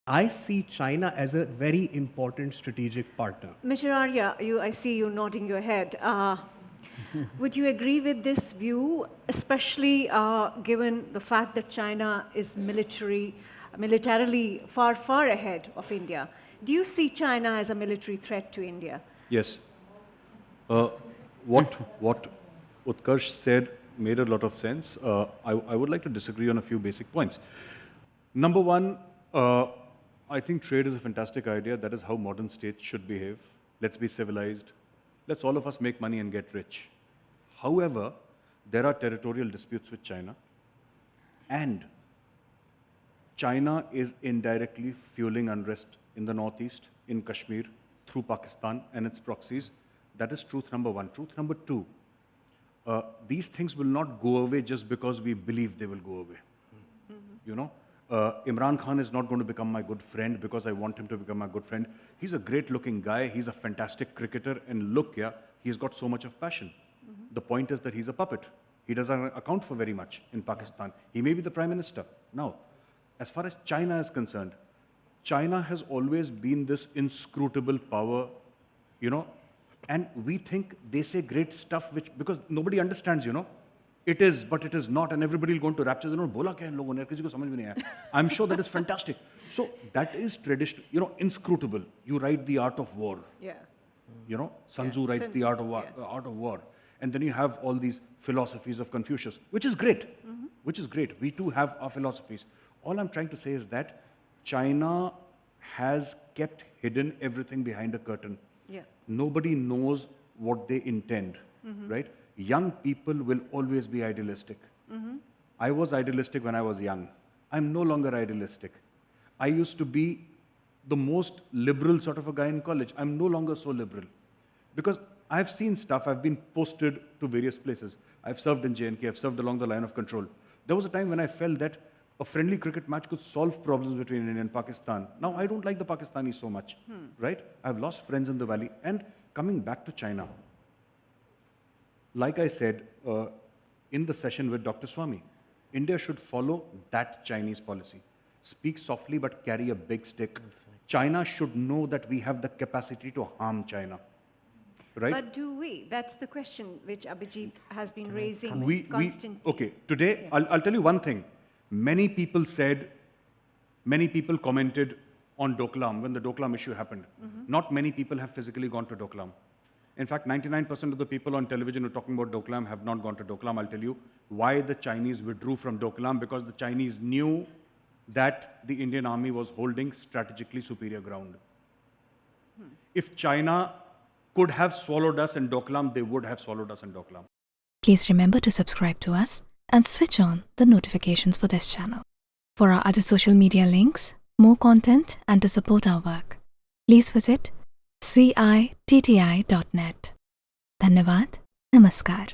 I see China as a very important strategic partner. Mr. Arya, I see you nodding your head. Would you agree with this view, especially given the fact that China is militarily far, far ahead of India? Do you see China as a military threat to India? Yes. What Utkarsh said made a lot of sense. I would like to disagree on a few basic points. Number one, I think trade is a fantastic idea. That is how modern states should behave. Let's be civilized. Let's all of us make money and get rich. However, there are territorial disputes with China, and China is indirectly fueling unrest in the northeast, in Kashmir, through Pakistan and its proxies. That is truth number one. Truth number two, these things will not go away just because we believe they will go away. You know, Imran Khan is not going to become my good friend because I want him to become my good friend. He's a great looking guy. He's a fantastic cricketer. And look, yeah, he's got so much of passion. The point is that he's a puppet. He doesn't account for very much in Pakistan. He may be the prime minister. Now, as far as China is concerned, China has always been this inscrutable power, you know, and we think they say great stuff because nobody understands, you know. It is, but it is not, and everybody will go into raptures. You know, bola kya in logon ne, kisi ko samajh mein nahi aaya. I'm sure that is fantastic. So that is traditional, you know, inscrutable. You write the art of war. Yeah. You know, Sun Tzu writes the art of war, and then you have all these philosophies of Confucius, which is great. Which is great. We too have our philosophies. All I'm trying to say is that China has kept hidden everything behind a curtain. Yeah. Nobody knows what they intend, right? Young people will always be idealistic. I was idealistic when I was young. I'm no longer idealistic. I used to be the most liberal sort of a guy in college. I'm no longer so liberal. Because I've seen stuff, I've been posted to various places. I've served in JNK, I've served along the line of control. There was a time when I felt that a friendly cricket match could solve problems between India and Pakistan. Now, I don't like the Pakistanis so much, right? I've lost friends in the valley. And coming back to China, like I said in the session with Dr. Swami, India should follow that Chinese policy. Speak softly but carry a big stick. China should know that we have the capacity to harm China. Right? But do we? That's the question which Abhijit has been raising constantly. Okay, today, I'll tell you one thing. Many people commented on Doklam when the Doklam issue happened. Not many people have physically gone to Doklam. In fact, 99% of the people on television who are talking about Doklam have not gone to Doklam. I'll tell you why the Chinese withdrew from Doklam, because the Chinese knew that the Indian army was holding strategically superior ground. If China could have swallowed us in Doklam, they would have swallowed us in Doklam. Please remember to subscribe to us and switch on the notifications for this channel. For our other social media links, more content, and to support our work, please visit citti.net. Dhanyavad. Namaskar.